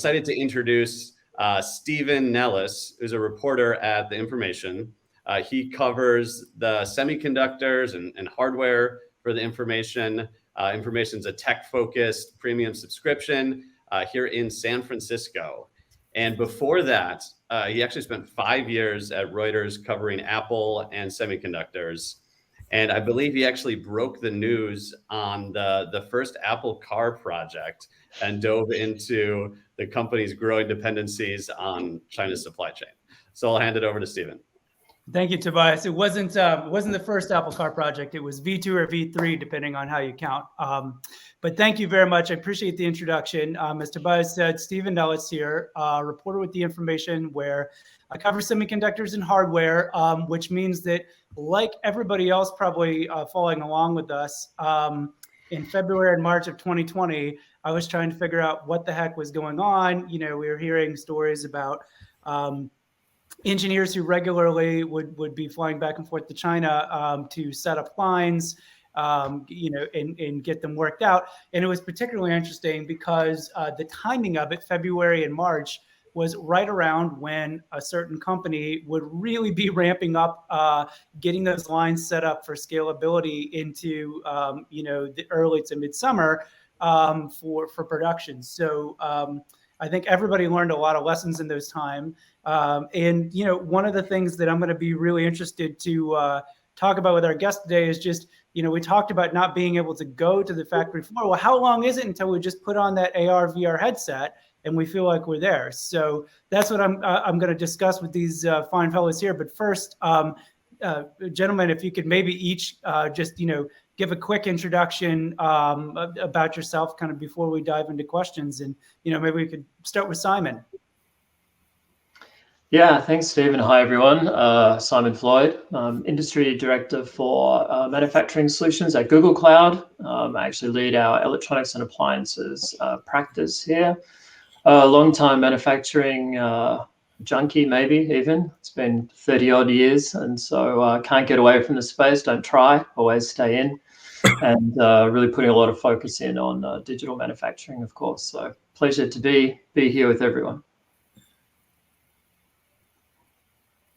excited to introduce Stephen Nellis, who's a reporter at The Information. He covers the semiconductors and hardware for The Information. Information's a tech-focused premium subscription here in San Francisco. And before that, he actually spent 5 years at Reuters covering Apple and semiconductors. And I believe he actually broke the news on the first Apple car project and dove into the company's growing dependencies on China's supply chain. So I'll hand it over to Stephen. Thank you, Tobias. It wasn't the first Apple car project. It was V2 or V3, depending on how you count. But thank you very much. I appreciate the introduction. As Tobias said, Stephen Nellis here, reporter with The Information, where I cover semiconductors and hardware, which means that, like everybody else probably following along with us, in February and March of 2020, I was trying to figure out what the heck was going on. You know, we were hearing stories about engineers who regularly would be flying back and forth to China to set up lines, you know, and get them worked out. And it was particularly interesting because the timing of it, February and March, was right around when a certain company would really be ramping up, getting those lines set up for scalability into, you know, the early to midsummer for production. So I think everybody learned a lot of lessons in those time. And, you know, one of the things that I'm going to be really interested to talk about with our guest today is just, you know, we talked about not being able to go to the factory floor. Well, how long is it until we just put on that AR VR headset and we feel like we're there? So that's what I'm going to discuss with these fine fellows here. But first, gentlemen, if you could maybe each just, you know, give a quick introduction about yourself kind of before we dive into questions. And, you know, maybe we could start with Simon. Yeah, thanks, Stephen. Hi, everyone. Simon Floyd, Industry Director for Manufacturing Solutions at Google Cloud. I actually lead our electronics and appliances practice here. Long-time manufacturing junkie, maybe even. It's been 30 odd years, and so can't get away from the space. Don't try, always stay in. And really putting a lot of focus in on digital manufacturing, of course. So pleasure to be here with everyone.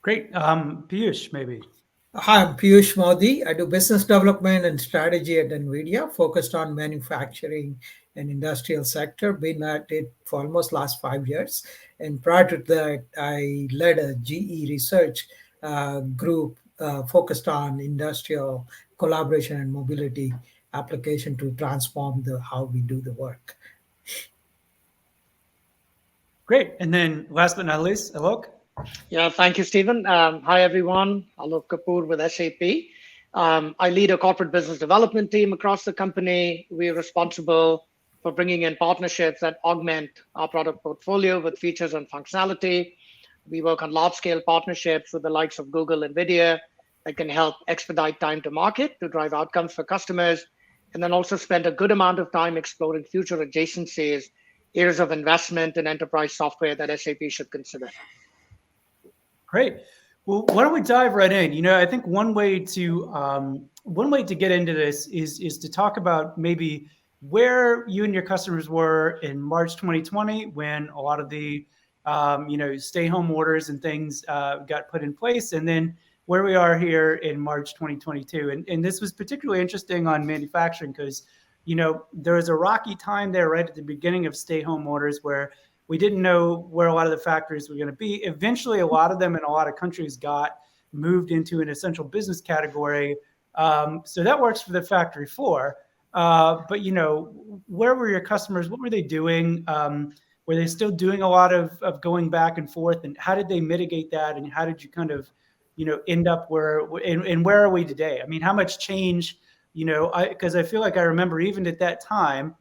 Great. Piyush, maybe. Hi, I'm Piyush Modi. I do business development and strategy at NVIDIA, focused on manufacturing and industrial sector. Been at it for almost last 5 years. And prior to that, I led a GE research group focused on industrial collaboration and mobility application to transform how we do the work. Great. And then last but not least, Alok. Yeah, thank you, Stephen. Hi, everyone. Alok Kapur with SAP. I lead a corporate business development team across the company. We're responsible for bringing in partnerships that augment our product portfolio with features and functionality. We work on large-scale partnerships with the likes of Google, NVIDIA, that can help expedite time to market to drive outcomes for customers, and then also spend a good amount of time exploring future adjacencies, areas of investment in enterprise software that SAP should consider. Great. Well, why don't we dive right in? You know, I think one way to get into this is to talk about maybe where you and your customers were in March 2020 when a lot of the you know, stay-home orders and things got put in place, and then where we are here in March 2022. And this was particularly interesting on manufacturing because, you know, there was a rocky time there right at the beginning of stay-home orders where we didn't know where a lot of the factories were going to be. Eventually, a lot of them in a lot of countries got moved into an essential business category. So that works for the factory floor. But, you know, where were your customers? What were they doing? Were they still doing a lot of going back and forth? And how did they mitigate that? And how did you kind of, you know, end up where are we today? I mean, how much change, you know, because I feel like I remember even at that time,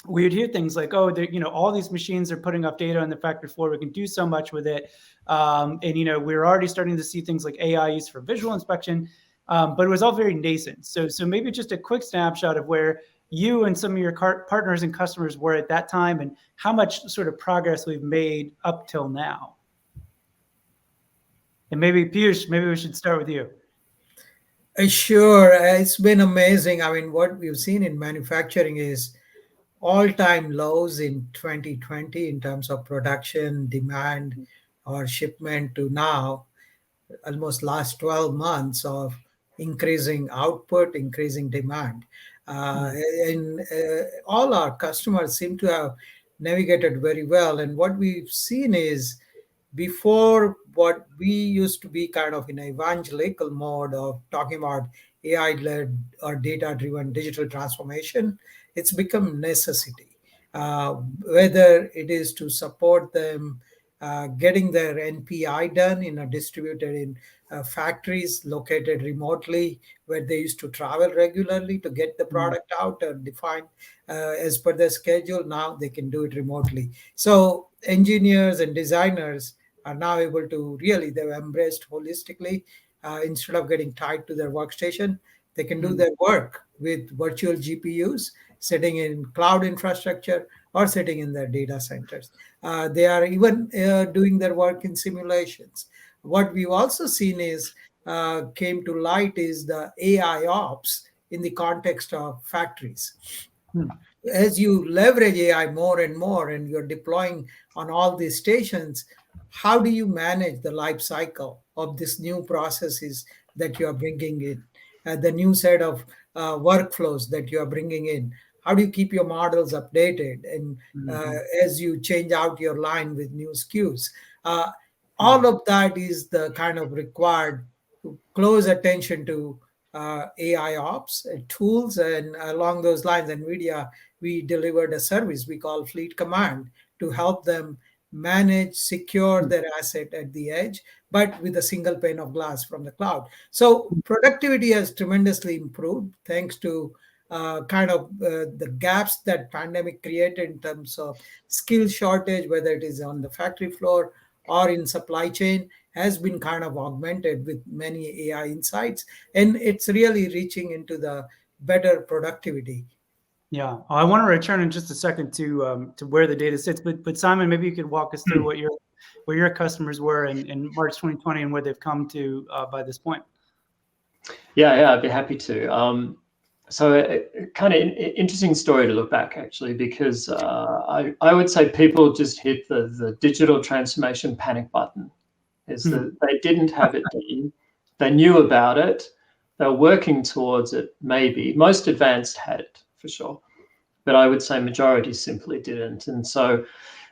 we would hear things like, oh, you know, all these machines are putting up data on the factory floor. We can do so much with it. And, you know, we're already starting to see things like AI used for visual inspection, but it was all very nascent. So maybe just a quick snapshot of where you and some of your partners and customers were at that time and how much sort of progress we've made up till now. And maybe, Piyush, maybe we should start with you. Sure. It's been amazing. I mean, what we've seen in manufacturing is all-time lows in 2020 in terms of production, demand, or shipment to now, almost last 12 months of increasing output, increasing demand. And all our customers seem to have navigated very well. And what we've seen is before what we used to be kind of in evangelical mode of talking about AI-led or data-driven digital transformation, it's become necessity. Whether it is to support them getting their NPI done in a distributed in factories located remotely where they used to travel regularly to get the product out or defined as per their schedule. Now they can do it remotely. So engineers and designers are now able to really, they've embraced holistically. Instead of getting tied to their workstation, they can do their work with virtual GPUs sitting in cloud infrastructure or sitting in their data centers. They are even doing their work in simulations. What we've also seen is came to light is the AI ops in the context of factories. As you leverage AI more and more and you're deploying on all these stations, how do you manage the life cycle of these new processes that you are bringing in, the new set of workflows that you are bringing in? How do you keep your models updated and as you change out your line with new SKUs? All of that is the kind of required close attention to AI ops tools. And along those lines, NVIDIA, we delivered a service we call Fleet Command to help them manage, secure their asset at the edge, but with a single pane of glass from the cloud. So productivity has tremendously improved thanks to the gaps that pandemic created in terms of skill shortage, whether it is on the factory floor or in supply chain, has been kind of augmented with many AI insights. And it's really reaching into the better productivity. Yeah, I want to return in just a second to where the data sits, but Simon, maybe you could walk us through what your customers were in March 2020 and where they've come to by this point. Yeah, I'd be happy to. So a kind of interesting story to look back actually, because I would say people just hit the digital transformation panic button. Is that they didn't have it done. They knew about it. They were working towards it, maybe. Most advanced had it, for sure. But I would say majority simply didn't. And so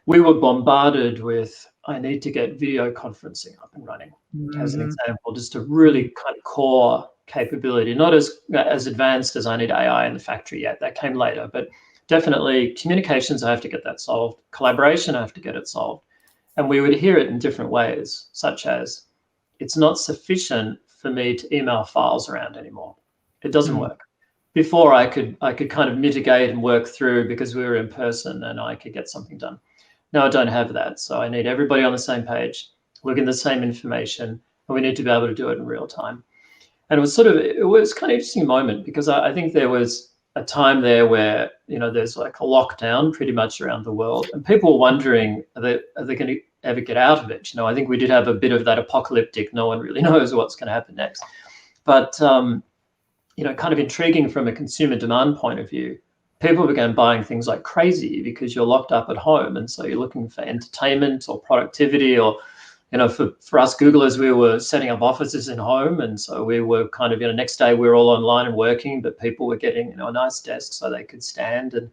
we were bombarded with, I need to get video conferencing up and running, as an example, just a really kind of core capability, not as advanced as I need AI in the factory yet. That came later, but definitely communications, I have to get that solved. Collaboration, I have to get it solved. And we would hear it in different ways, such as, it's not sufficient for me to email files around anymore. It doesn't work. Before I could kind of mitigate and work through because we were in person and I could get something done. Now I don't have that. So I need everybody on the same page, looking at the same information, and we need to be able to do it in real time. And it was kind of an interesting moment because I think there was a time there where, there's like a lockdown pretty much around the world and people were wondering, are they going to ever get out of it? I think we did have a bit of that apocalyptic, no one really knows what's going to happen next. But, kind of intriguing from a consumer demand point of view, people began buying things like crazy because you're locked up at home. And so you're looking for entertainment or productivity or, for us Googlers, we were setting up offices in home. And so we were kind of, next day we were all online and working, but people were getting, a nice desk so they could stand. And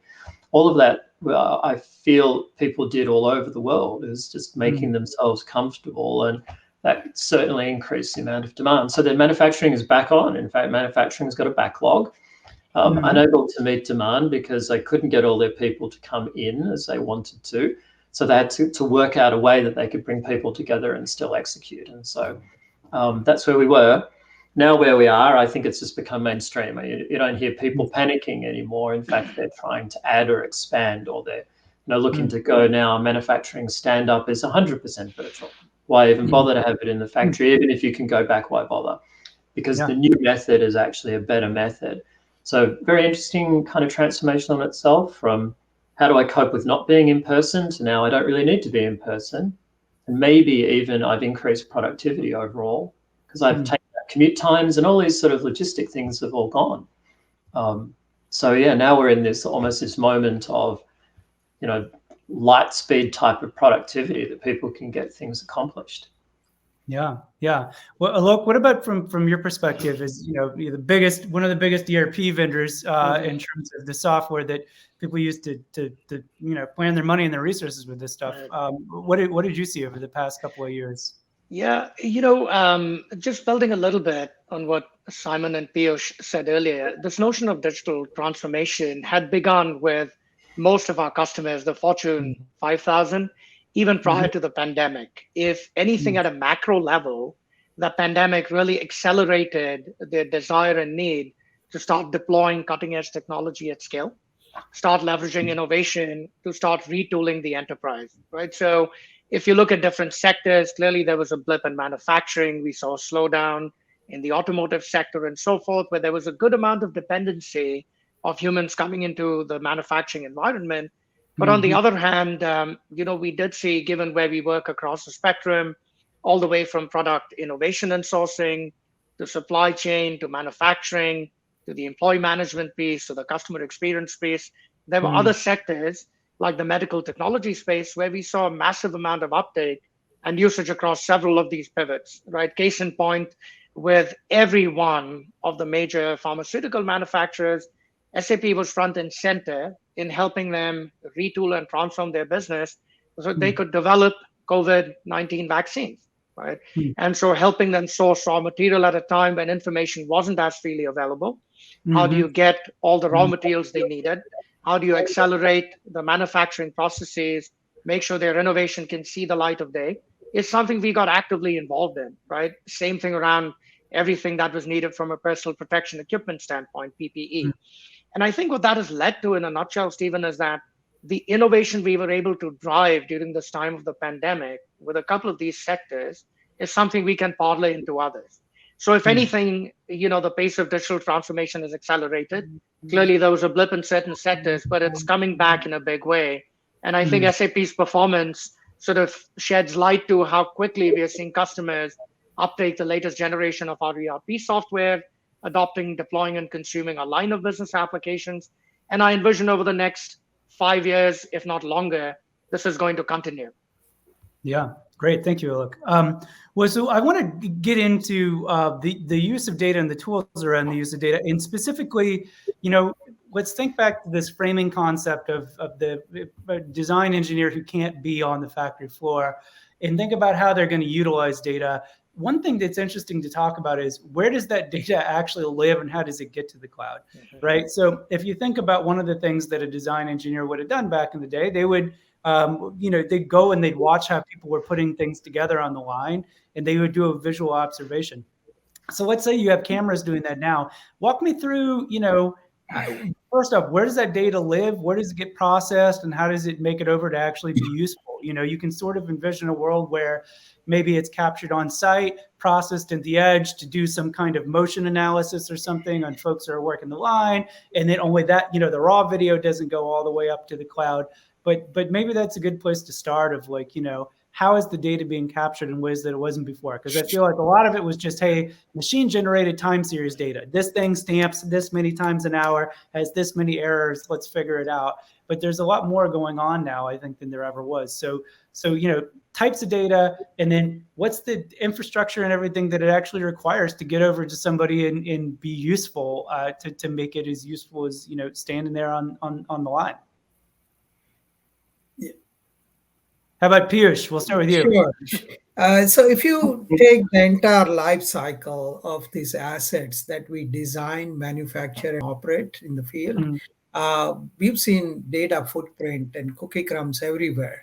all of that, I feel people did all over the world, is just making themselves comfortable. And that certainly increased the amount of demand. So then manufacturing is back on. In fact, manufacturing's got a backlog, unable to meet demand because they couldn't get all their people to come in as they wanted to. So they had to work out a way that they could bring people together and still execute. And so that's where we were. Now where we are, I think it's just become mainstream. You don't hear people panicking anymore. In fact, they're trying to add or expand, or they're looking to go now. Manufacturing stand-up is 100% virtual. Why even bother to have it in the factory? Even if you can go back, why bother? Because the new method is actually a better method. So very interesting kind of transformation on itself, from how do I cope with not being in person to now I don't really need to be in person. And maybe even I've increased productivity overall because I've taken out commute times and all these sort of logistic things have all gone. So yeah, now we're in this almost this moment of, light speed type of productivity that people can get things accomplished. Yeah, yeah. Well, Alok, what about from your perspective? As you're one of the biggest ERP vendors in terms of the software that people use to plan their money and their resources with this stuff. What did you see over the past couple of years? Yeah, just building a little bit on what Simon and Piyush said earlier, this notion of digital transformation had begun with most of our customers, the Fortune 5,000, even prior to the pandemic. If anything, at a macro level, the pandemic really accelerated their desire and need to start deploying cutting edge technology at scale, start leveraging innovation to start retooling the enterprise, right? So if you look at different sectors, clearly there was a blip in manufacturing. We saw a slowdown in the automotive sector and so forth, where there was a good amount of dependency of humans coming into the manufacturing environment. But on the other hand, we did see, given where we work across the spectrum, all the way from product innovation and sourcing to supply chain to manufacturing to the employee management piece to the customer experience piece, there were other sectors like the medical technology space where we saw a massive amount of uptake and usage across several of these pivots, right? Case in point, with every one of the major pharmaceutical manufacturers, SAP was front and center in helping them retool and transform their business so they could develop COVID-19 vaccines, right? And so helping them source raw material at a time when information wasn't as freely available. How do you get all the raw materials they needed? How do you accelerate the manufacturing processes, make sure their innovation can see the light of day? It's something we got actively involved in, right? Same thing around everything that was needed from a personal protection equipment standpoint, PPE. And I think what that has led to in a nutshell, Stephen, is that the innovation we were able to drive during this time of the pandemic with a couple of these sectors is something we can parlay into others. So if anything, the pace of digital transformation is accelerated. Clearly, there was a blip in certain sectors, but it's coming back in a big way. And I think SAP's performance sort of sheds light to how quickly we are seeing customers uptake the latest generation of our ERP software, adopting, deploying, and consuming a line of business applications. And I envision over the next 5 years, if not longer, this is going to continue. Yeah, great. Thank you, Alok. So I want to get into the use of data and the tools around the use of data. And specifically, let's think back to this framing concept of the design engineer who can't be on the factory floor and think about how they're going to utilize data. One thing that's interesting to talk about is where does that data actually live and how does it get to the cloud, right? So if you think about one of the things that a design engineer would have done back in the day, they would, they'd go and they'd watch how people were putting things together on the line and they would do a visual observation. So let's say you have cameras doing that now. Walk me through, first off, where does that data live? Where does it get processed and how does it make it over to actually be useful? You can sort of envision a world where maybe it's captured on site, processed at the edge to do some kind of motion analysis or something on folks that are working the line. And then only that, the raw video doesn't go all the way up to the cloud. But maybe that's a good place to start of how is the data being captured in ways that it wasn't before? Because I feel like a lot of it was just, hey, machine generated time series data. This thing stamps this many times an hour, has this many errors, let's figure it out. But there's a lot more going on now, I think, than there ever was. So types of data, and then what's the infrastructure and everything that it actually requires to get over to somebody and be useful to make it as useful as, standing there on the line. How about Piyush? We'll start with you. Sure. So if you take the entire life cycle of these assets that we design, manufacture, and operate in the field, we've seen data footprint and cookie crumbs everywhere.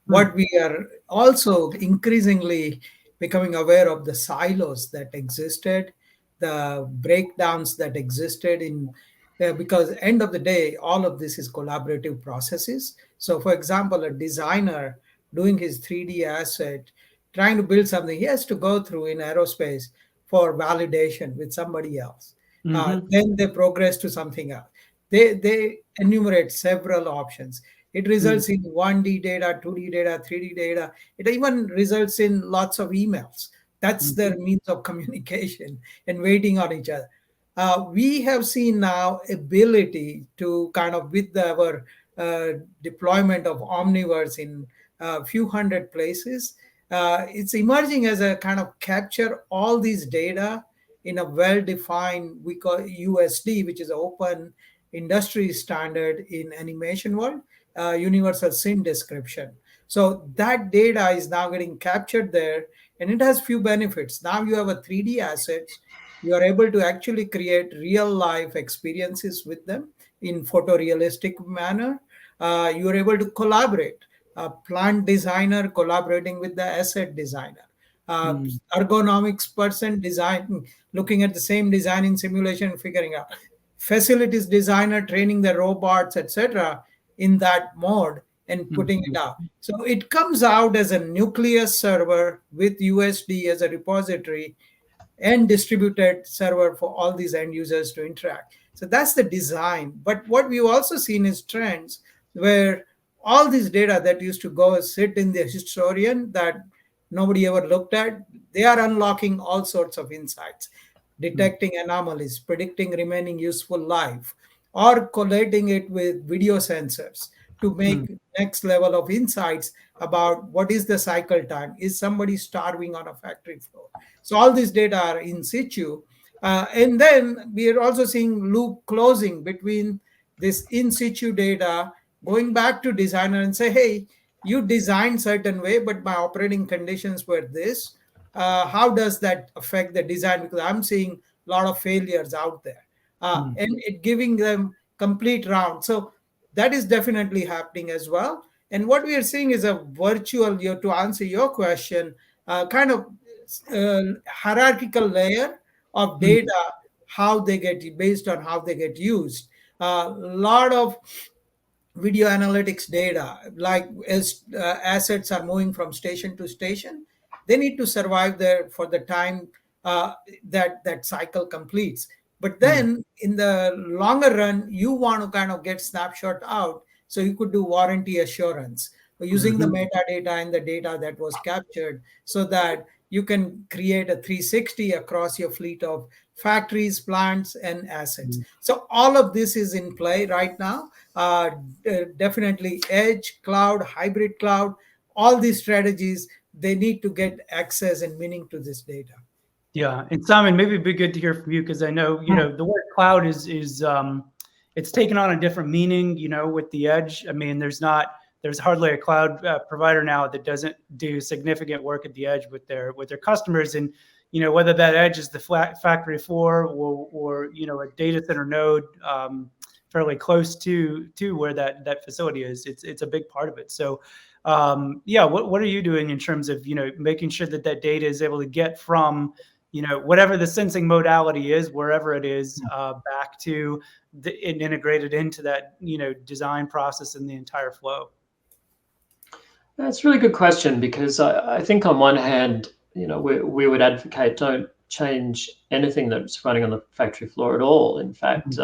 What we are also increasingly becoming aware of the silos that existed, the breakdowns that existed in there, because end of the day, all of this is collaborative processes. So for example, a designer doing his 3D asset, trying to build something, he has to go through in aerospace for validation with somebody else. Then they progress to something else. They enumerate several options. It results in 1D data, 2D data, 3D data. It even results in lots of emails. That's their means of communication and waiting on each other. we have seen now ability to kind of, with our deployment of Omniverse in a few hundred places, it's emerging as a kind of capture all these data in a well-defined, we call USD, which is an open industry standard in animation world, universal scene description. So that data is now getting captured there, and it has few benefits. Now you have a 3D assets. You are able to actually create real life experiences with them in photorealistic manner. You are able to collaborate. A plant designer collaborating with the asset designer. Ergonomics person looking at the same design in simulation, figuring out. Facilities designer training the robots, etc., in that mode and putting it out. So it comes out as a nucleus server with USD as a repository and distributed server for all these end users to interact. So that's the design. But what we've also seen is trends where all this data that used to go sit in the historian that nobody ever looked at, they are unlocking all sorts of insights, detecting anomalies, predicting remaining useful life, or collating it with video sensors to make next level of insights about what is the cycle time. Is somebody starving on a factory floor? So all these data are in situ. And then we are also seeing loop closing between this in situ data, going back to designer and say, hey, you designed certain way, but my operating conditions were this. How does that affect the design? Because I'm seeing a lot of failures out there. And it giving them complete round. So that is definitely happening as well. And what we are seeing is a virtual, to answer your question, kind of hierarchical layer of data, how they get based on how they get used. A lot of video analytics data, like as assets are moving from station to station, they need to survive there for the time that cycle completes. But then in the longer run, you want to kind of get snapshot out. So you could do warranty assurance using the metadata and the data that was captured so that you can create a 360 across your fleet of factories, plants, and assets. So all of this is in play right now. Definitely edge, cloud, hybrid cloud, all these strategies, they need to get access and meaning to this data. Yeah, and Simon, maybe it'd be good to hear from you because I know the word cloud is it's taken on a different meaning. With the edge. I mean, there's hardly a cloud provider now that doesn't do significant work at the edge with their customers, and whether that edge is the factory floor or a data center node fairly close to where that facility is. It's a big part of it. So what are you doing in terms of making sure that data is able to get from whatever the sensing modality is, wherever it is, back to integrated into that design process and the entire flow? That's a really good question because I think on one hand, we would advocate don't change anything that's running on the factory floor at all. In fact,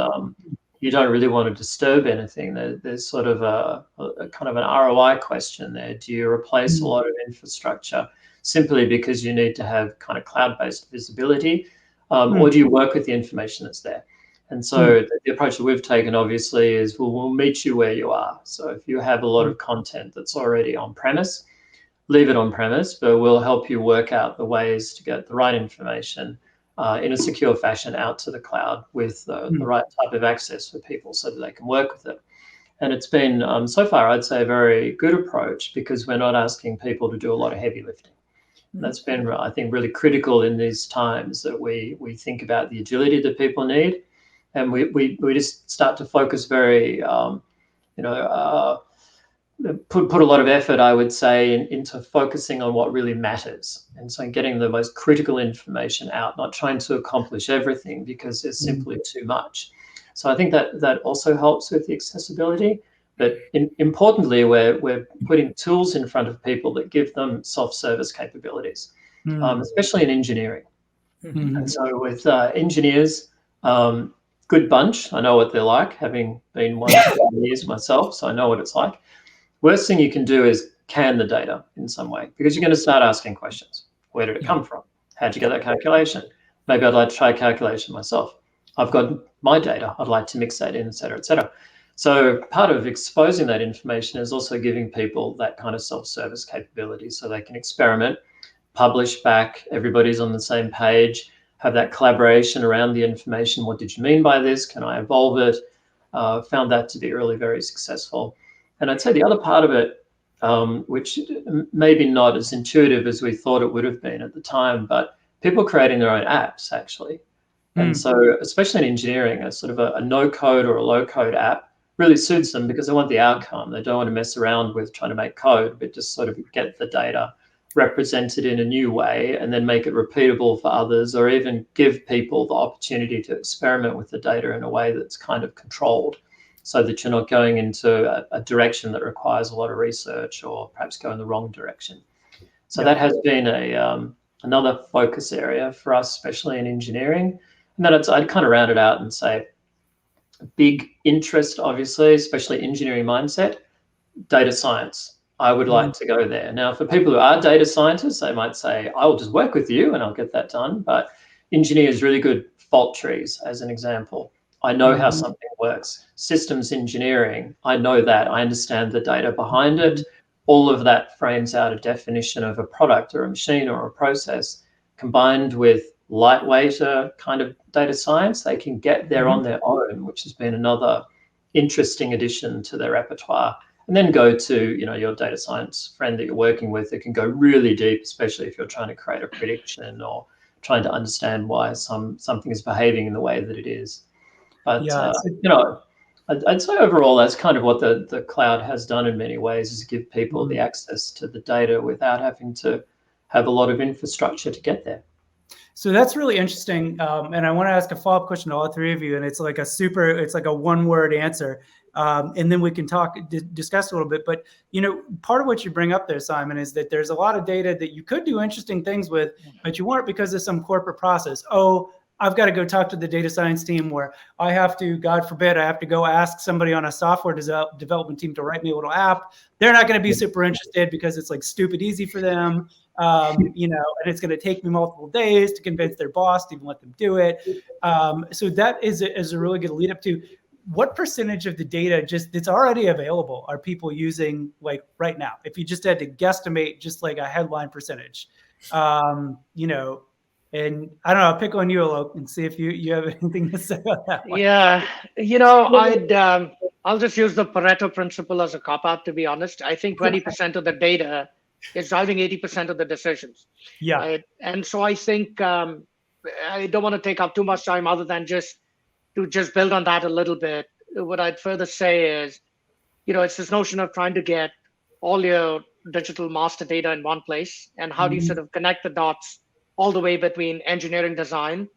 you don't really want to disturb anything. There's sort of a kind of an ROI question there. Do you replace a lot of infrastructure simply because you need to have kind of cloud-based visibility, or do you work with the information that's there? And so the approach that we've taken, obviously, is we'll meet you where you are. So if you have a lot of content that's already on premise, leave it on premise, but we'll help you work out the ways to get the right information in a secure fashion out to the cloud with the right type of access for people so that they can work with it. And it's been, so far, I'd say, a very good approach because we're not asking people to do a lot of heavy lifting. And that's been, I think, really critical in these times that we think about the agility that people need. And we just start to focus very, put a lot of effort, I would say, into focusing on what really matters. And so getting the most critical information out, not trying to accomplish everything because there's simply too much. So I think that also helps with the accessibility. But importantly, we're putting tools in front of people that give them self-service capabilities, especially in engineering. And so with engineers, good bunch. I know what they're like, having been one for years myself, so I know what it's like. Worst thing you can do is can the data in some way because you're going to start asking questions. Where did it come from? How'd you get that calculation? Maybe I'd like to try a calculation myself. I've got my data, I'd like to mix that in, et cetera, et cetera. So part of exposing that information is also giving people that kind of self-service capability so they can experiment, publish back, everybody's on the same page, have that collaboration around the information. What did you mean by this? Can I evolve it? Found that to be really very successful. And I'd say the other part of it, which maybe not as intuitive as we thought it would have been at the time, but people creating their own apps actually. And so, especially in engineering, a sort of a no-code or a low-code app really suits them because they want the outcome. They don't want to mess around with trying to make code, but just sort of get the data represented in a new way and then make it repeatable for others, or even give people the opportunity to experiment with the data in a way that's kind of controlled so that you're not going into a direction that requires a lot of research or perhaps go in the wrong direction. So that has been another focus area for us, especially in engineering. And then I'd kind of round it out and say big interest, obviously, especially engineering mindset, data science. I would like to go there. Now, for people who are data scientists, they might say, I will just work with you and I'll get that done. But engineers really good fault trees, as an example. I know how something works. Systems engineering, I know that. I understand the data behind it. All of that frames out a definition of a product or a machine or a process. Combined with lightweight kind of data science, they can get there on their own, which has been another interesting addition to their repertoire. And then go to, your data science friend that you're working with that can go really deep, especially if you're trying to create a prediction or trying to understand why something is behaving in the way that it is. But, I'd say overall, that's kind of what the cloud has done in many ways, is give people the access to the data without having to have a lot of infrastructure to get there. So that's really interesting. And I want to ask a follow-up question to all three of you. And it's like a one-word answer. And then we can discuss a little bit. But, part of what you bring up there, Simon, is that there's a lot of data that you could do interesting things with, but you weren't because of some corporate process. Oh, I've got to go talk to the data science team, where I have to, God forbid, I have to go ask somebody on a software development team to write me a little app. They're not going to be super interested because it's like stupid easy for them. And it's going to take me multiple days to convince their boss to even let them do it. So that is a really good lead up to what percentage of the data that's already available are people using like right now? If you just had to guesstimate just like a headline percentage, and I don't know, I'll pick on you, Alok, and see if you have anything to say about that one. Yeah, I'll just use the Pareto principle as a cop-out, to be honest. I think 20% of the data is driving 80% of the decisions. Yeah. Right? And so I think I don't want to take up too much time other than just build on that a little bit. What I'd further say is, it's this notion of trying to get all your digital master data in one place, and how do you sort of connect the dots all the way between engineering design,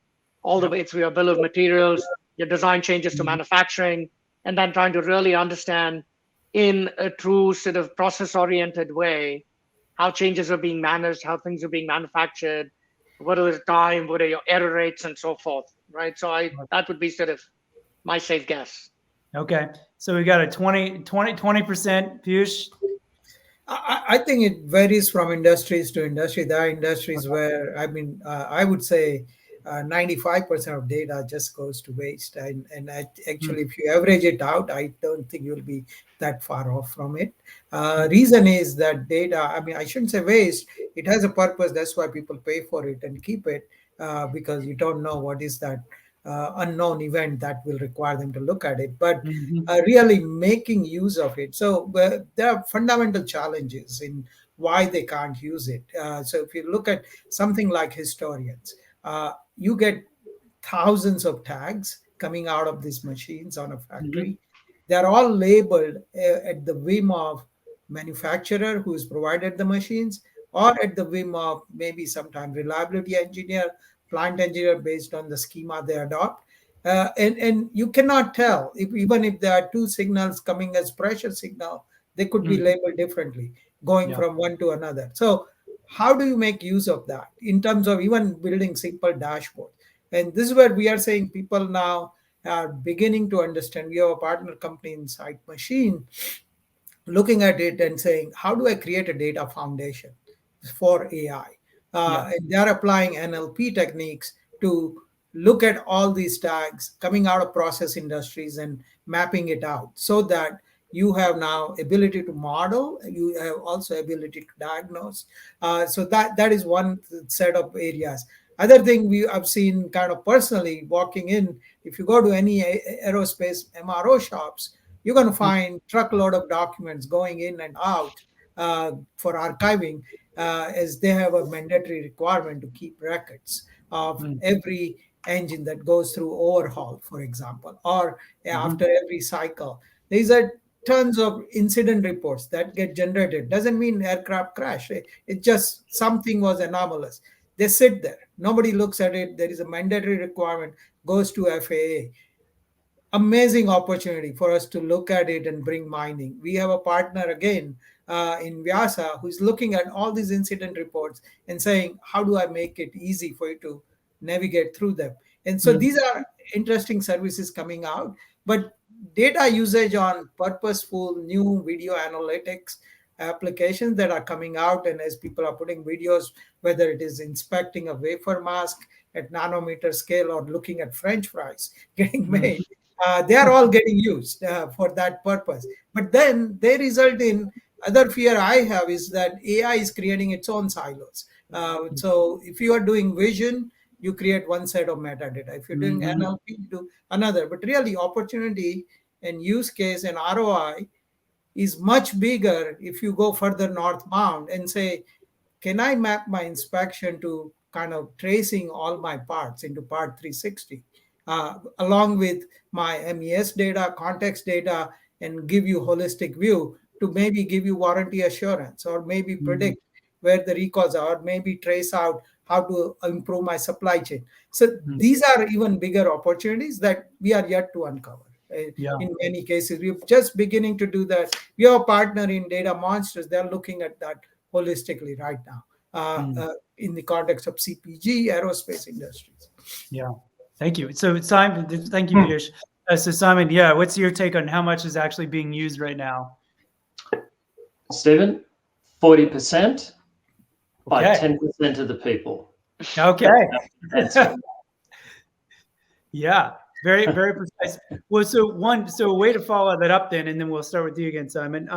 all the way through your bill of materials, your design changes to manufacturing, and then trying to really understand in a true sort of process-oriented way how changes are being managed, how things are being manufactured, what are the time, what are your error rates, and so forth, right? So that would be sort of my safe guess. Okay, so we got a 20%, Piyush. I think it varies from industries to industry. There are industries where, I would say 95% of data just goes to waste. And actually, if you average it out, I don't think you'll be that far off from it. Reason is that data, I shouldn't say waste. It has a purpose. That's why people pay for it and keep it, because you don't know what is that unknown event that will require them to look at it, but really making use of it. So there are fundamental challenges in why they can't use it. So if you look at something like historians, you get thousands of tags coming out of these machines on a factory. They're all labeled at the whim of manufacturer who has provided the machines, or at the whim of maybe sometimes reliability engineer, plant engineer, based on the schema they adopt. And you cannot tell, even if there are two signals coming as pressure signal, they could be labeled differently, going from one to another. So how do you make use of that in terms of even building simple dashboard? And this is where we are saying people now are beginning to understand. We have a partner company inside Machine looking at it and saying, how do I create a data foundation for AI? And they're applying NLP techniques to look at all these tags coming out of process industries and mapping it out so that you have now ability to model, you have also ability to diagnose. So that is one set of areas. Other thing I've seen kind of personally walking in, if you go to any aerospace MRO shops, you're going to find truckload of documents going in and out for archiving, as they have a mandatory requirement to keep records of every engine that goes through overhaul, for example, or after every cycle. These are tons of incident reports that get generated. Doesn't mean aircraft crash. It just something was anomalous. They sit there. Nobody looks at it. There is a mandatory requirement, goes to FAA. Amazing opportunity for us to look at it and bring mining. We have a partner again in Vyasa who's looking at all these incident reports and saying, how do I make it easy for you to navigate through them? And so these are interesting services coming out. But data usage on purposeful new video analytics applications that are coming out, and as people are putting videos, whether it is inspecting a wafer mask at nanometer scale or looking at French fries getting made, they are all getting used for that purpose. But then they result in other fear I have is that AI is creating its own silos. So if you are doing vision, you create one set of metadata. If you're doing NLP, you do another. But really, opportunity and use case and ROI is much bigger if you go further northbound and say, can I map my inspection to kind of tracing all my parts into part 360, along with my MES data, context data, and give you holistic view to maybe give you warranty assurance, or maybe predict where the recalls are, or maybe trace out how to improve my supply chain. So these are even bigger opportunities that we are yet to uncover. In many cases, we're just beginning to do that. We have a partner in Data Monsters. They're looking at that holistically right now in the context of CPG, aerospace industries. Yeah, thank you. So Simon, thank you, Piyush. So Simon, what's your take on how much is actually being used right now? Stephen, 40% by 10% of the people. Okay. Yeah, very, very precise. Well, so a way to follow that up then, and then we'll start with you again, Simon,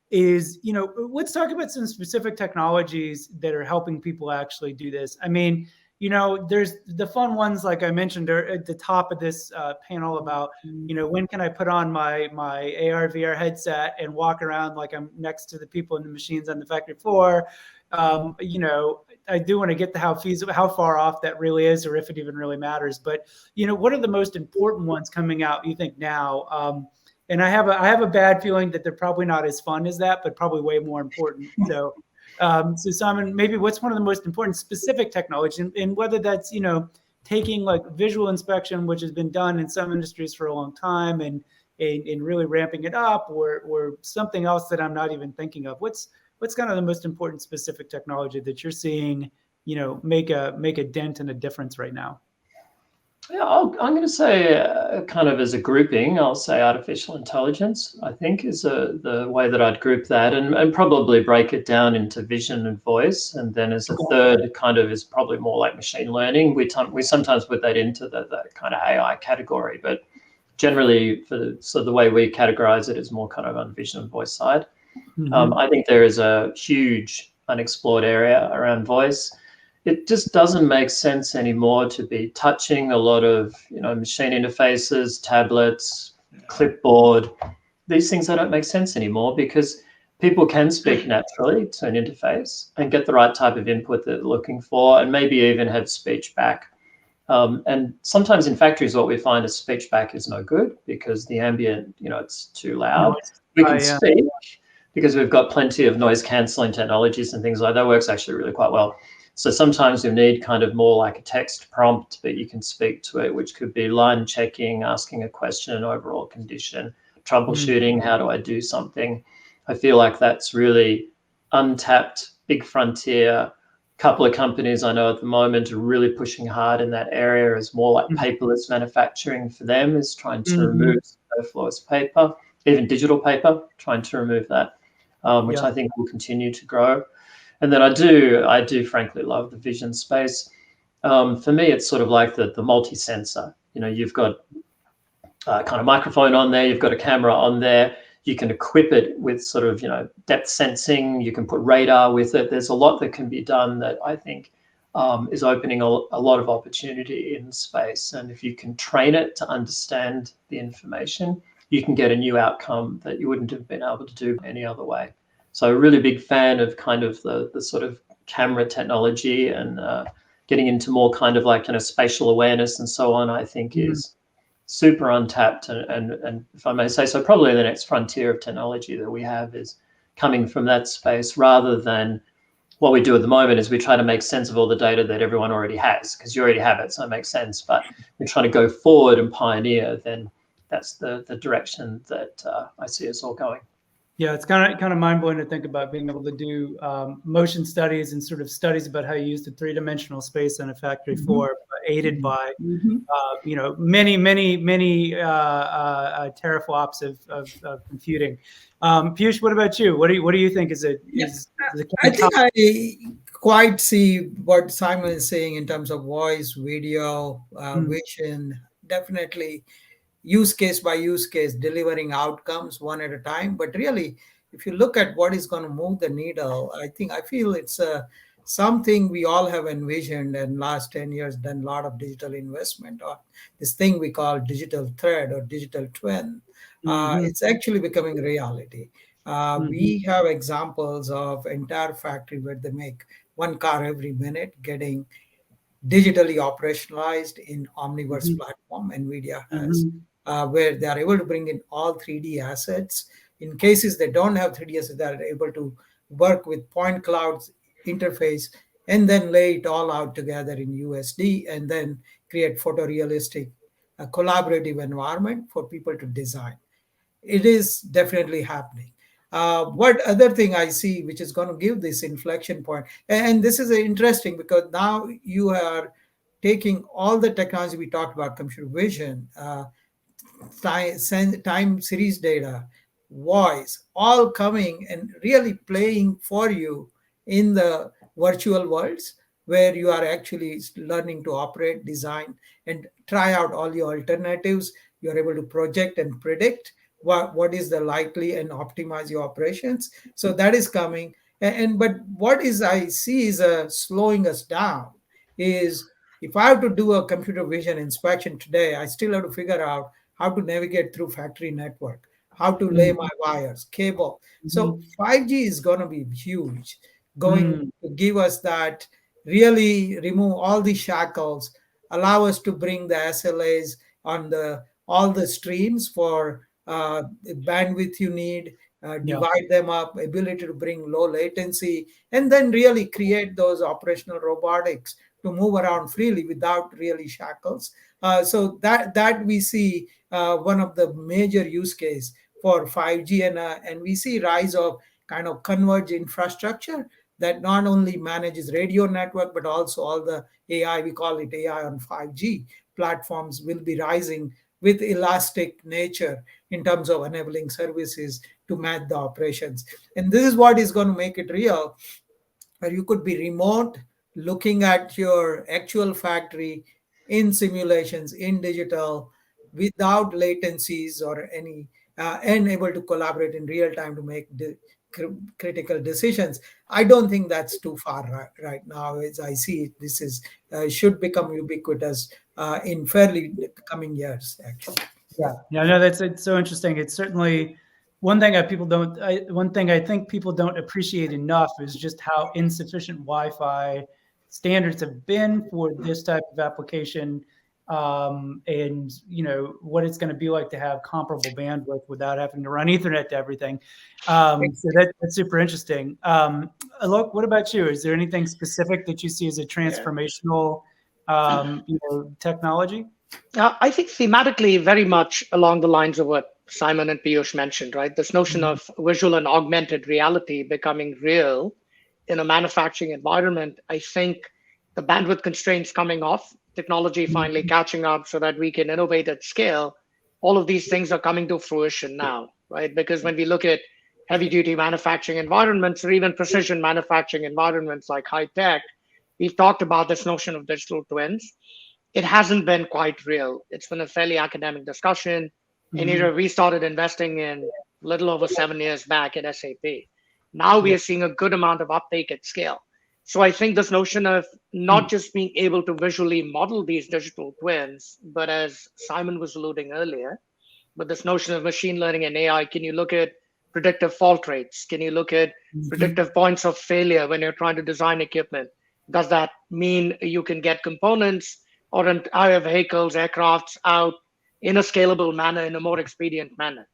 is, let's talk about some specific technologies that are helping people actually do this. I mean, there's the fun ones, like I mentioned at the top of this panel about, when can I put on my AR, VR headset and walk around like I'm next to the people in the machines on the factory floor. I do want to get to how far off that really is, or if it even really matters. But, what are the most important ones coming out, you think, now? And I have a bad feeling that they're probably not as fun as that, but probably way more important. So Simon, maybe what's one of the most important specific technologies, and whether that's, taking like visual inspection, which has been done in some industries for a long time, and really ramping it up, or something else that I'm not even thinking of. What's kind of the most important specific technology that you're seeing, make a dent and a difference right now? Yeah, I'm going to say kind of as a grouping, I'll say artificial intelligence, I think, is the way that I'd group that, and probably break it down into vision and voice. And then as a third kind of is probably more like machine learning. We sometimes put that into the kind of AI category, but generally the way we categorize it is more kind of on the vision and voice side. I think there is a huge unexplored area around voice. It just doesn't make sense anymore to be touching a lot of, machine interfaces, tablets, clipboard. These things don't make sense anymore, because people can speak naturally to an interface and get the right type of input that they're looking for, and maybe even have speech back. And sometimes in factories, what we find is speech back is no good, because the ambient, it's too loud. We can speak because we've got plenty of noise cancelling technologies and things like that. Works actually really quite well. So sometimes you need kind of more like a text prompt, but you can speak to it, which could be line checking, asking a question, overall condition, troubleshooting, how do I do something? I feel like that's really untapped, big frontier. A couple of companies I know at the moment are really pushing hard in that area, as more like paperless manufacturing for them, is trying to remove superfluous paper, even digital paper, trying to remove that, which I think will continue to grow. And then I do frankly love the vision space. For me, it's sort of like the multi-sensor. You've got a kind of microphone on there, you've got a camera on there, you can equip it with sort of, depth sensing, you can put radar with it. There's a lot that can be done that I think is opening a lot of opportunity in space. And if you can train it to understand the information, you can get a new outcome that you wouldn't have been able to do any other way. So a really big fan of kind of the sort of camera technology and getting into more kind of like spatial awareness and so on, I think is super untapped. And if I may say so, probably the next frontier of technology that we have is coming from that space, rather than what we do at the moment is we try to make sense of all the data that everyone already has, because you already have it, so it makes sense. But we're trying to go forward and pioneer, then that's the direction that I see us all going. Yeah, it's kind of mind-blowing to think about being able to do motion studies and sort of studies about how you use the three-dimensional space on a factory floor, aided by many teraflops of computing. Piyush, what about you? What do you think is it? I think I quite see what Simon is saying in terms of voice, video, vision. Definitely use case by use case, delivering outcomes one at a time. But really, if you look at what is going to move the needle, I feel it's something we all have envisioned, and last 10 years done a lot of digital investment on this thing we call digital thread or digital twin. It's actually becoming reality. We have examples of entire factory where they make one car every minute getting digitally operationalized in Omniverse platform NVIDIA has, where they are able to bring in all 3D assets. In cases they don't have 3D assets, they are able to work with point clouds interface and then lay it all out together in USD and then create photorealistic, collaborative environment for people to design. It is definitely happening. What other thing I see which is going to give this inflection point, and this is interesting because now you are taking all the technology we talked about, computer vision, time series data, voice, all coming and really playing for you in the virtual worlds where you are actually learning to operate, design, and try out all your alternatives. You're able to project and predict what is the likely and optimize your operations. So that is coming. But what is I see is slowing us down is if I have to do a computer vision inspection today, I still have to figure out how to navigate through factory network, how to lay my wires, cable. So 5G is going to be huge, going to give us that, really remove all the shackles, allow us to bring the SLAs on all the streams for the bandwidth you need, divide them up, ability to bring low latency, and then really create those operational robotics to move around freely without really shackles. So that we see one of the major use case for 5G, and we see rise of kind of converged infrastructure that not only manages radio network, but also all the AI, we call it AI on 5G platforms, will be rising with elastic nature in terms of enabling services to match the operations. And this is what is going to make it real, where you could be remote, looking at your actual factory in simulations, in digital, without latencies or any, and able to collaborate in real time to make critical decisions. I don't think that's too far right now. As I see it, this is should become ubiquitous in fairly coming years, actually. Yeah, no, it's so interesting. It's certainly one thing I think people don't appreciate enough is just how insufficient Wi-Fi standards have been for this type of application, and what it's going to be like to have comparable bandwidth without having to run Ethernet to everything. So that's super interesting. Alok, what about you? Is there anything specific that you see as a transformational technology? I think thematically very much along the lines of what Simon and Piyush mentioned, right? This notion of visual and augmented reality becoming real in a manufacturing environment. I think the bandwidth constraints coming off, technology finally catching up so that we can innovate at scale. All of these things are coming to fruition now, right? Because when we look at heavy duty manufacturing environments or even precision manufacturing environments like high tech, we've talked about this notion of digital twins. It hasn't been quite real. It's been a fairly academic discussion. And either we started investing in a little over 7 years back at SAP. Now we are seeing a good amount of uptake at scale. So I think this notion of not just being able to visually model these digital twins, but as Simon was alluding earlier, but this notion of machine learning and AI, can you look at predictive fault rates? Can you look at predictive points of failure when you're trying to design equipment? Does that mean you can get components or entire vehicles, aircrafts out in a scalable manner, in a more expedient manner,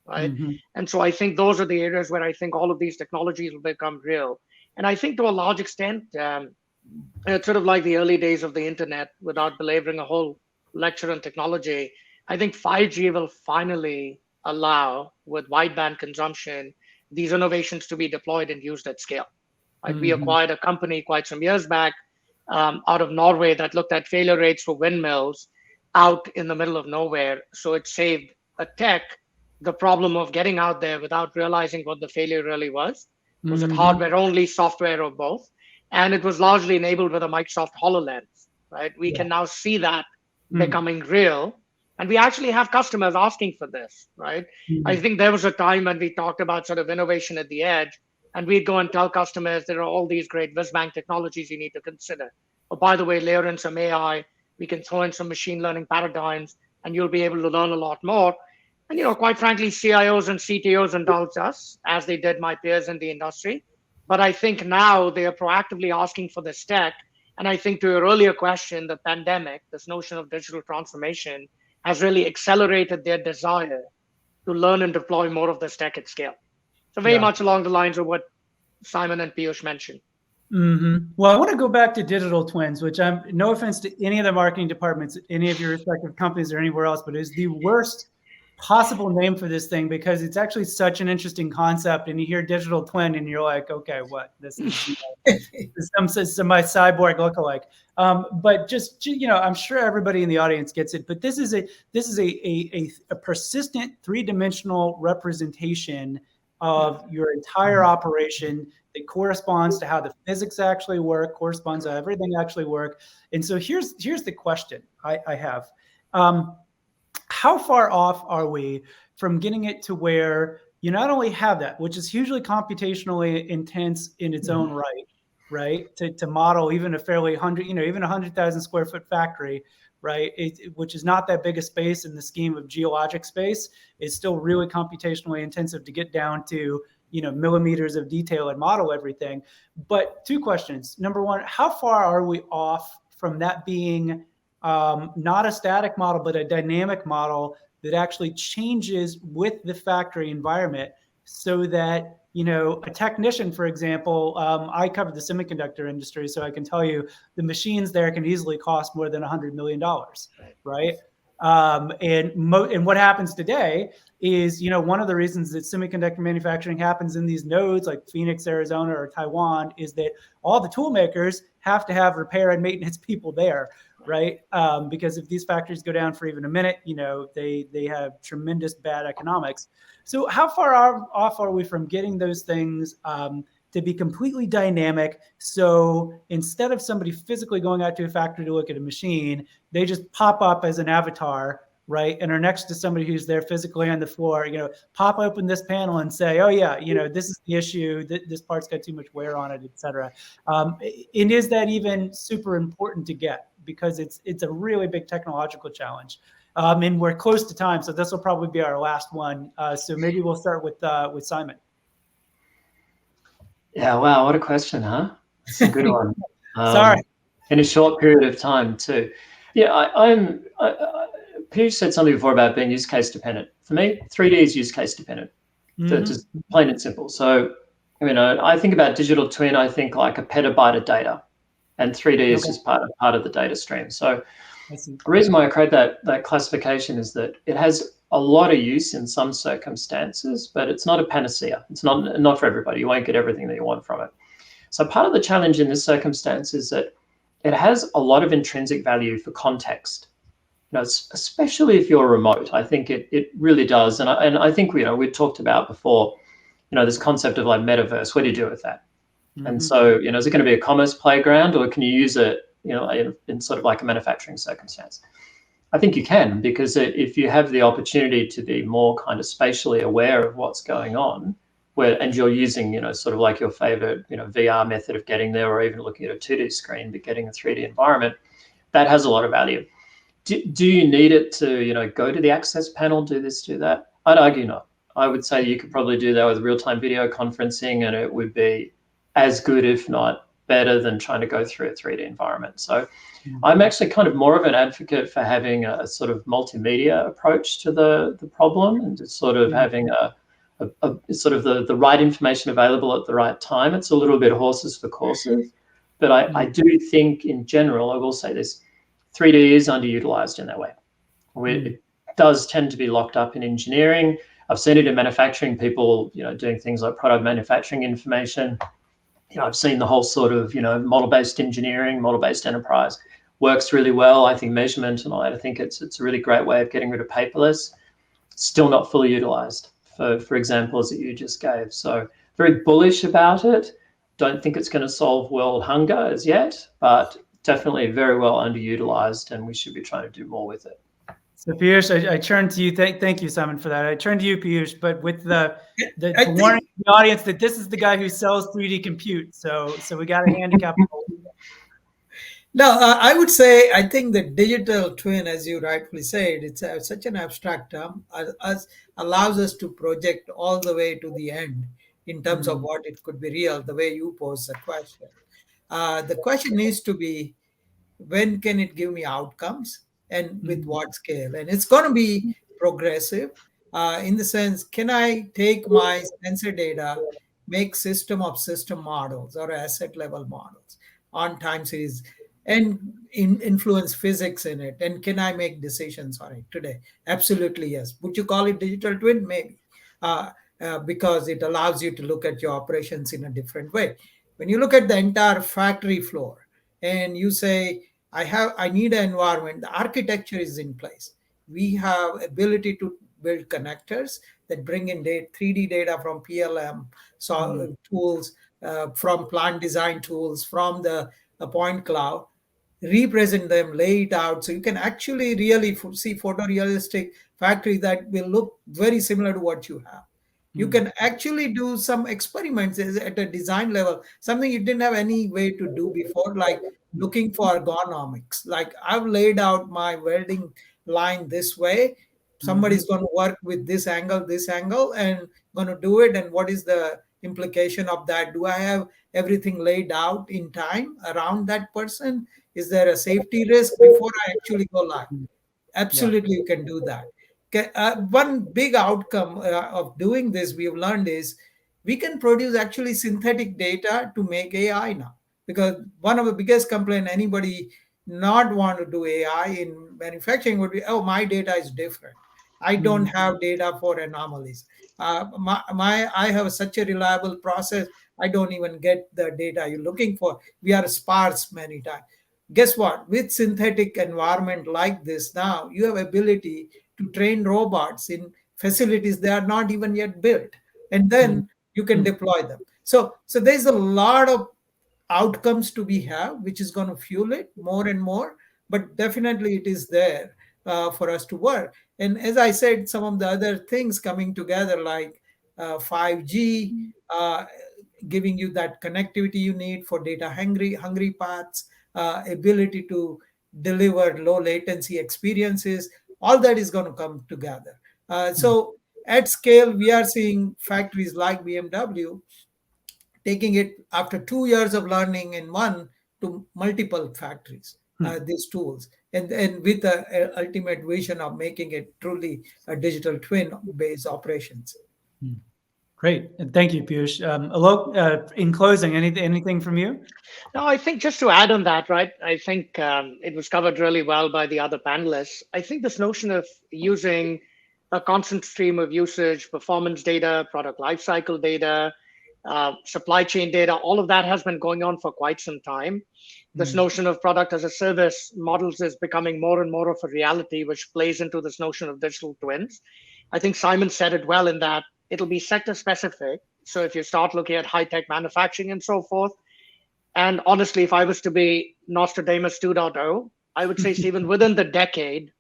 right? And so I think those are the areas where I think all of these technologies will become real. And I think to a large extent, it's sort of like the early days of the internet, without belaboring a whole lecture on technology. I think 5G will finally allow, with wideband consumption, these innovations to be deployed and used at scale. Like we acquired a company quite some years back out of Norway that looked at failure rates for windmills out in the middle of nowhere. So it saved a tech the problem of getting out there without realizing what the failure really was. Was it hardware only, software, or both? And it was largely enabled with a Microsoft HoloLens, right? We can now see that becoming real. And we actually have customers asking for this, right? I think there was a time when we talked about sort of innovation at the edge, and we'd go and tell customers there are all these great whiz-bang technologies you need to consider. Oh, by the way, layer in some AI, we can throw in some machine learning paradigms, and you'll be able to learn a lot more. And, you know, quite frankly, CIOs and CTOs indulge us, as they did my peers in the industry. But I think now they are proactively asking for this tech. And I think to your earlier question, the pandemic, this notion of digital transformation, has really accelerated their desire to learn and deploy more of this tech at scale. So very much along the lines of what Simon and Piyush mentioned. Well, I want to go back to digital twins, which I'm, no offense to any of the marketing departments, any of your respective companies or anywhere else, but is the worst possible name for this thing, because it's actually such an interesting concept. And you hear digital twin and you're like, okay, what? This is some my cyborg lookalike. But just, you know, I'm sure everybody in the audience gets it, but this is a persistent three-dimensional representation of your entire operation that corresponds to how the physics actually work, corresponds to how everything actually work. And so here's the question I have. How far off are we from getting it to where you not only have that, which is hugely computationally intense in its own right? To model even a fairly even 100,000 square foot factory, right? Which is not that big a space in the scheme of geologic space. It's still really computationally intensive to get down to, you know, millimeters of detail and model everything. But two questions. Number one, how far are we off from that being not a static model, but a dynamic model that actually changes with the factory environment, so that, you know, a technician, for example, I covered the semiconductor industry, so I can tell you the machines there can easily cost more than $100 million, right? And what happens today is, you know, one of the reasons that semiconductor manufacturing happens in these nodes like Phoenix, Arizona, or Taiwan is that all the tool makers have to have repair and maintenance people there, right? Because if these factories go down for even a minute, you know, they have tremendous bad economics. So how far off are we from getting those things to be completely dynamic? So instead of somebody physically going out to a factory to look at a machine, they just pop up as an avatar, right? And are next to somebody who's there physically on the floor, you know, pop open this panel and say, oh yeah, you know, this is the issue, this part's got too much wear on it, et cetera. And is that even super important to get? Because it's a really big technological challenge. And we're close to time, so this will probably be our last one. So maybe we'll start with Simon. Yeah, wow, what a question, huh? It's a good one. Sorry. In a short period of time, too. Yeah, Piyush said something before about being use case dependent. For me, 3D is use case dependent, just plain and simple. So, you know, I think about digital twin, I think like a petabyte of data, and 3D is just part of the data stream. So the reason why I create that classification is that it has a lot of use in some circumstances, but it's not a panacea. It's not for everybody. You won't get everything that you want from it. So part of the challenge in this circumstance is that it has a lot of intrinsic value for context. You know, especially if you're remote, I think it really does. And I think, you know, we talked about before, you know, this concept of like metaverse. What do you do with that? And so, is it going to be a commerce playground, or can you use it, in sort of like a manufacturing circumstance? I think you can, because if you have the opportunity to be more kind of spatially aware of what's going on, and you're using, sort of like your favorite, VR method of getting there, or even looking at a 2D screen, but getting a 3D environment, that has a lot of value. Do you need it to, go to the access panel, do this, do that? I'd argue not. I would say you could probably do that with real-time video conferencing, and it would be as good, if not better, than trying to go through a 3D environment. So I'm actually kind of more of an advocate for having a sort of multimedia approach to the problem, and just sort of having a sort of the right information available at the right time. It's a little bit horses for courses, but I do think in general, I will say this, 3D is underutilized in that way. It does tend to be locked up in engineering. I've seen it in manufacturing, people, doing things like product manufacturing information. I've seen the whole sort of, model-based engineering, model-based enterprise works really well. I think measurement and all that, I think it's a really great way of getting rid of paperless. Still not fully utilized for examples that you just gave. So very bullish about it. Don't think it's going to solve world hunger as yet, but definitely very well underutilized, and we should be trying to do more with it. So Piyush, I turn to you. Thank you, Simon, for that. I turn to you, Piyush, but with the warning the audience that this is the guy who sells 3D compute. So we got a handicap. No, I would say, I think the digital twin, as you rightfully said, it's such an abstract term, allows us to project all the way to the end in terms of what it could be real, the way you pose the question. The question needs to be, when can it give me outcomes, and with what scale? And it's going to be progressive in the sense, can I take my sensor data, make system of system models or asset level models on time series, and influence physics in it? And can I make decisions on it today? Absolutely, yes. Would you call it digital twin? Maybe, because it allows you to look at your operations in a different way. When you look at the entire factory floor and you say, I need an environment, the architecture is in place. We have ability to build connectors that bring in 3D data from PLM tools, from plant design tools, from the point cloud, represent them, lay it out, so you can actually really see photorealistic factory that will look very similar to what you have. You can actually do some experiments at a design level, something you didn't have any way to do before, like looking for ergonomics. Like, I've laid out my welding line this way. Somebody's going to work with this angle, and going to do it. And what is the implication of that? Do I have everything laid out in time around that person? Is there a safety risk before I actually go live? Absolutely, you can do that. One big outcome of doing this we've learned is we can produce actually synthetic data to make AI now. Because one of the biggest complaints anybody not want to do AI in manufacturing would be, oh, my data is different. I don't have data for anomalies. I have such a reliable process. I don't even get the data you're looking for. We are sparse many times. Guess what? With synthetic environment like this now, you have ability to train robots in facilities that are not even yet built. And then you can deploy them. So there's a lot of outcomes to be have, which is going to fuel it more and more. But definitely it is there for us to work. And as I said, some of the other things coming together, like 5G, giving you that connectivity you need for data hungry paths, ability to deliver low latency experiences, all that is going to come together. So at scale, we are seeing factories like BMW taking it after 2 years of learning in one to multiple factories, these tools, and with the ultimate vision of making it truly a digital twin based operations. Great. And thank you, Piyush. Alok, in closing, anything from you? No, I think just to add on that, right, I think it was covered really well by the other panelists. I think this notion of using a constant stream of usage, performance data, product lifecycle data, supply chain data, all of that has been going on for quite some time. This notion of product as a service models is becoming more and more of a reality, which plays into this notion of digital twins. I think Simon said it well in that it'll be sector specific. So if you start looking at high-tech manufacturing and so forth, and honestly, if I was to be Nostradamus 2.0, I would say, Stephen, within the decade,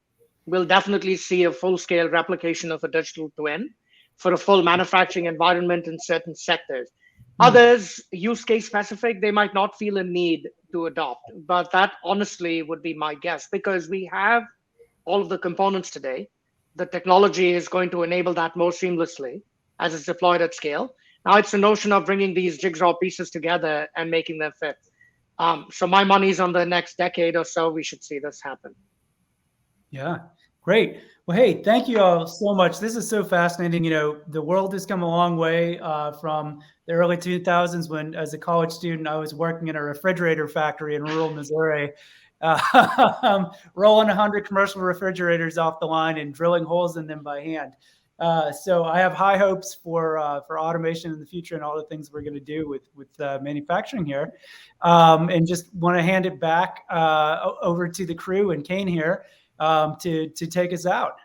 we'll definitely see a full-scale replication of a digital twin for a full manufacturing environment in certain sectors. Others, use case specific, they might not feel a need to adopt, but that honestly would be my guess, because we have all of the components today. The technology is going to enable that more seamlessly as it's deployed at scale. Now it's the notion of bringing these jigsaw pieces together and making them fit. So my money's on the next decade or so, we should see this happen. Yeah, great. Well, hey, thank you all so much. This is so fascinating. You know, the world has come a long way from the early 2000s when, as a college student, I was working in a refrigerator factory in rural Missouri, rolling 100 commercial refrigerators off the line and drilling holes in them by hand. So I have high hopes for automation in the future and all the things we're going to do with manufacturing here. And just want to hand it back over to the crew and Kane here to take us out.